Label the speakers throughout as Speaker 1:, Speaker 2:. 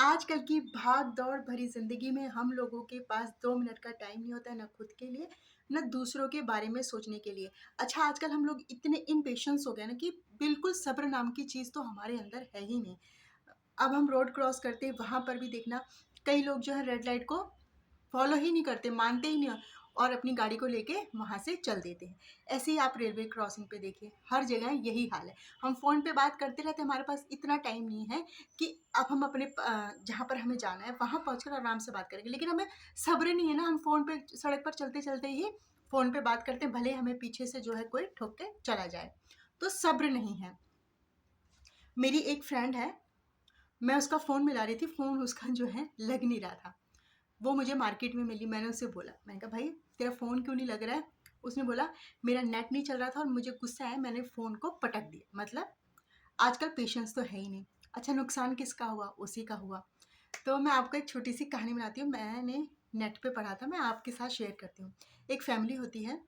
Speaker 1: आजकल की भाग-दौड़ भरी ज़िंदगी में हम लोगों के पास 2 मिनट का टाइम नहीं होता है, ना खुद के लिए, ना दूसरों के बारे में सोचने के लिए। अच्छा, आजकल हम लोग इतने इम्पेशेंस हो गए ना कि बिल्कुल सब्र नाम की चीज़ तो हमारे अंदर है ही नहीं। अब हम रोड क्रॉस करते हैं, वहाँ पर भी देखना कई लोग जो है रेड लाइट को फ़ॉलो ही नहीं करते, मानते ही नहीं और अपनी गाड़ी को लेके वहाँ से चल देते हैं। ऐसे ही आप रेलवे क्रॉसिंग पे देखिए, हर जगह यही हाल है। हम फ़ोन पे बात करते रहते हैं, हमारे पास इतना टाइम नहीं है कि अब हम अपने जहाँ पर हमें जाना है, वहाँ पहुँचकर आराम से बात करेंगे। लेकिन हमें सब्र नहीं है ना, हम फ़ोन पे सड़क पर चलते-चलते ही फ़ोन पे बात करते हैं, भले हमें पीछे से जो है कोई ठोक के चला जाए। तो सब्र नहीं है। मेरी एक फ्रेंड है, मैं उसका फ़ोन मिला रही थी, फ़ोन उसका जो है लग नहीं रहा था। वो मुझे मार्केट में मिली, मैंने उससे बोला, मैंने कहा भाई तेरा फ़ोन क्यों नहीं लग रहा है? उसने बोला मेरा नेट नहीं चल रहा था और मुझे गुस्सा आया, मैंने फ़ोन को पटक दिया। मतलब आजकल पेशेंस तो है ही नहीं। अच्छा, नुकसान किसका हुआ? उसी का हुआ। तो मैं आपको एक छोटी-सी कहानी बनाती हूँ, मैंने नेट पे पढ़ा था, मैं आपके साथ शेयर करती हूँ। एक फैमिली होती है,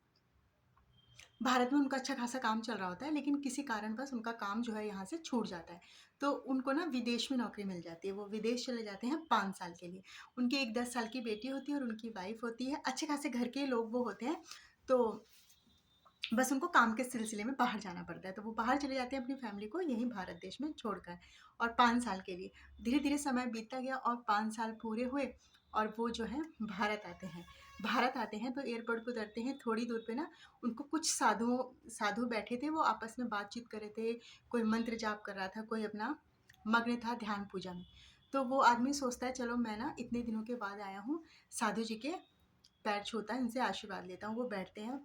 Speaker 1: भारत में उनका अच्छा खासा काम चल रहा होता है, लेकिन किसी कारणवश उनका काम जो है यहाँ से छूट जाता है। तो उनको ना विदेश में नौकरी मिल जाती है, वो विदेश चले जाते हैं 5 साल के लिए। उनकी एक 10 साल की बेटी होती है और उनकी वाइफ़ होती है, अच्छे खासे घर के लोग वो होते हैं। तो बस उनको काम के सिलसिले में बाहर जाना पड़ता है, तो वो बाहर चले जाते हैं अपनी फैमिली को यहीं भारत देश में छोड़कर और 5 साल के लिए। धीरे-धीरे समय बीतता गया और 5 साल पूरे हुए और वो जो है भारत आते हैं। भारत आते हैं तो एयरपोर्ट पे उतरते हैं, थोड़ी दूर पे ना उनको कुछ साधु बैठे थे, वो आपस में बातचीत कर रहे थे, कोई मंत्र जाप कर रहा था, कोई अपना मग्न था ध्यान पूजा में। तो वो आदमी सोचता है चलो मैं ना इतने दिनों के बाद आया हूँ, साधु जी के पैर छूता है, इनसे आशीर्वाद लेता हूँ। वो बैठते हैं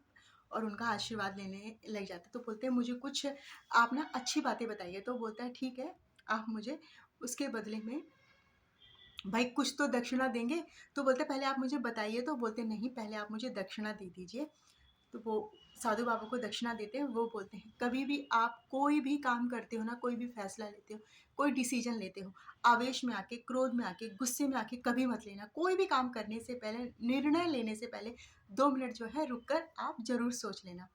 Speaker 1: और उनका आशीर्वाद लेने लग जाते हैं। तो बोलते हैं मुझे कुछ आप ना अच्छी बातें बताइए। तो बोलता है ठीक है, आप मुझे उसके बदले में भाई कुछ तो दक्षिणा देंगे? तो बोलते हैं पहले आप मुझे बताइए। तो बोलते हैं नहीं, पहले आप मुझे दक्षिणा दे दीजिए। तो वो साधु बाबा को दक्षिणा देते हैं। वो बोलते हैं कभी भी आप कोई भी काम करते हो ना, कोई भी फैसला लेते हो, कोई डिसीजन लेते हो, आवेश में आके, क्रोध में आके, गुस्से में आके कभी मत लेना। कोई भी काम करने से पहले, निर्णय लेने से पहले 2 मिनट जो है रुक कर आप ज़रूर सोच लेना।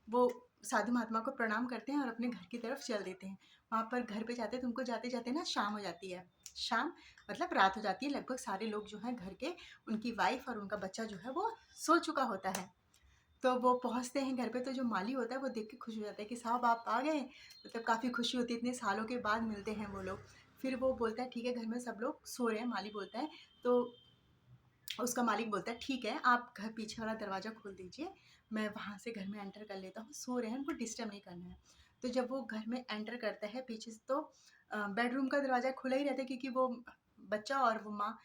Speaker 1: वो साधु महात्मा को प्रणाम करते हैं और अपने घर की तरफ चल देते हैं। वहाँ पर घर पे जाते हैं तो उनको जाते-जाते ना शाम हो जाती है। शाम मतलब रात हो जाती है, लगभग सारे लोग जो हैं घर के, उनकी वाइफ़ और उनका बच्चा जो है वो सो चुका होता है। तो वो पहुँचते हैं घर पे, तो जो माली होता है वो देख के खुश हो जाता है कि साहब आप आ गए। मतलब काफ़ी खुशी होती है, इतने सालों के बाद मिलते हैं वो लोग। फिर वो बोलता है ठीक है, घर में सब लोग सो रहे हैं, माली बोलता है। तो उसका मालिक बोलता है ठीक है, आप घर पीछे वाला दरवाज़ा खोल दीजिए, मैं वहाँ से घर में एंटर कर लेता हूँ, सो रहे हैं उनको डिस्टर्ब नहीं करना है। तो जब वो घर में एंटर करता है पीछे से, तो बेडरूम का दरवाज़ा खुला ही रहता है क्योंकि वो बच्चा और वो माँ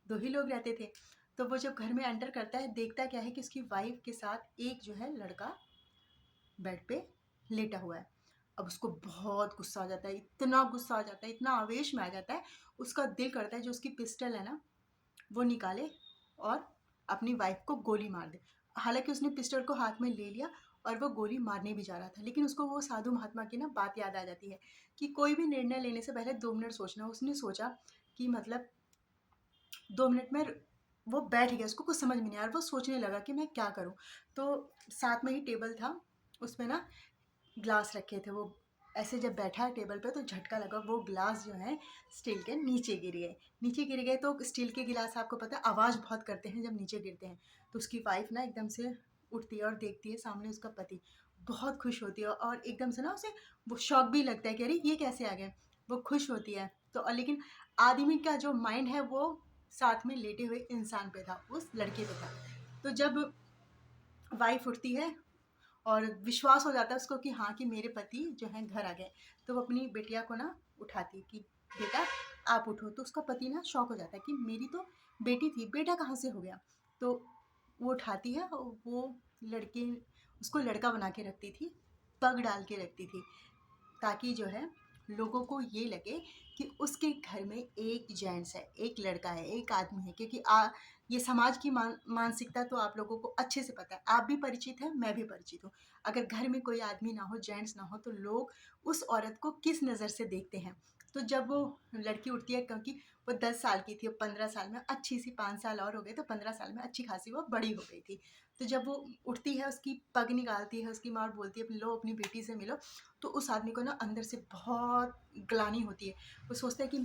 Speaker 1: 2 ही लोग रहते थे। तो वो जब घर में एंटर करता है, देखता क्या है कि उसकी वाइफ़ के साथ एक जो है लड़का बेड पे लेटा हुआ है। अब उसको बहुत गुस्सा आ जाता है, इतना गुस्सा आ जाता है, इतना आवेश में आ जाता है, उसका दिल करता है जो उसकी पिस्टल है ना, वो निकाले और अपनी वाइफ़ को गोली मार दे। हालाँकि उसने पिस्टल को हाथ में ले लिया और वो गोली मारने भी जा रहा था, लेकिन उसको वो साधु महात्मा की ना बात याद आ जाती है कि कोई भी निर्णय लेने से पहले 2 मिनट सोचना। उसने सोचा कि मतलब 2 मिनट में वो बैठ गया, उसको कुछ समझ में नहीं आया और वो सोचने लगा कि मैं क्या करूँ? तो साथ में ही टेबल था, उसमें ना ग्लास रखे थे। वो ऐसे जब बैठा टेबल पे तो झटका लगा, वो ग्लास जो है स्टील के नीचे गिर गए। नीचे गिर गए तो स्टील के गिलास आपको पता है आवाज़ बहुत करते हैं जब नीचे गिरते हैं। तो उसकी वाइफ़ ना एकदम से उठती है और देखती है सामने उसका पति। बहुत खुश होती है और एकदम से ना उसे वो शॉक भी लगता है कि अरे! ये कैसे आ गए? वो खुश होती है। तो लेकिन आदमी का जो माइंड है वो साथ में लेटे हुए इंसान पे था, उस लड़के पे था। तो जब वाइफ़ उठती है और विश्वास हो जाता है उसको कि हाँ, कि मेरे पति जो हैं घर आ गए। तो वो अपनी बिटिया को ना उठाती है कि बेटा आप उठो। तो उसका पति ना शॉक हो जाता है कि मेरी तो बेटी थी, बेटा कहाँ से हो गया? तो वो उठाती है और वो लड़के उसको लड़का बना के रखती थी, पग डाल के रखती थी। ताकि जो है लोगों को ये लगे कि उसके घर में एक जेंट्स है, एक लड़का है, एक आदमी है, क्योंकि ये समाज की मानसिकता तो आप लोगों को अच्छे से पता है। आप भी परिचित हैं, मैं भी परिचित हूँ। अगर घर में कोई आदमी ना हो, जेंट्स ना हो, तो लोग उस औरत को किस नज़र से देखते हैं। तो जब वो लड़की उठती है, क्योंकि वो 10 साल की थी, वो 15 साल में अच्छी-सी, 5 साल और हो गए तो 15 साल में अच्छी खासी वो बड़ी हो गई थी। तो जब वो उठती है, उसकी पग निकालती है, उसकी माँ बोलती है लो अपनी बेटी से मिलो, तो उस आदमी को ना अंदर से बहुत ग्लानि होती है। वो सोचता है कि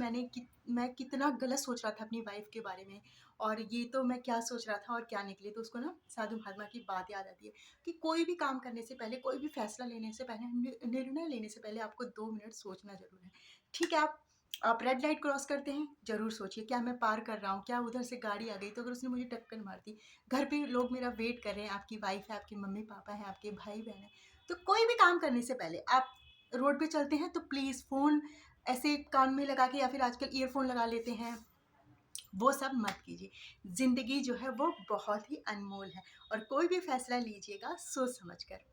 Speaker 1: मैं कितना गलत सोच रहा था अपनी वाइफ़ के बारे में, और ये तो मैं क्या सोच रहा था और क्या निकली। तो उसको ना साधु महात्मा की बात याद आती है कि कोई भी काम करने से पहले, कोई भी फैसला लेने से पहले, निर्णय लेने से पहले आपको 2 मिनट सोचना ज़रूर है। ठीक है, आप रेड लाइट क्रॉस करते हैं, ज़रूर सोचिए क्या मैं पार कर रहा हूँ? क्या उधर से गाड़ी आ गई तो अगर उसने मुझे टक्कर मार दी? घर पे लोग मेरा वेट कर रहे हैं, आपकी वाइफ़ है, आपके मम्मी-पापा हैं, आपके भाई-बहन हैं। तो कोई भी काम करने से पहले आप रोड पे चलते हैं तो प्लीज़ फ़ोन ऐसे कान में लगा के, या फिर आजकल ईयरफ़ोन लगा लेते हैं, वो सब मत कीजिए। ज़िंदगी जो है वो बहुत ही अनमोल है, और कोई भी फ़ैसला लीजिएगा सोच समझ कर।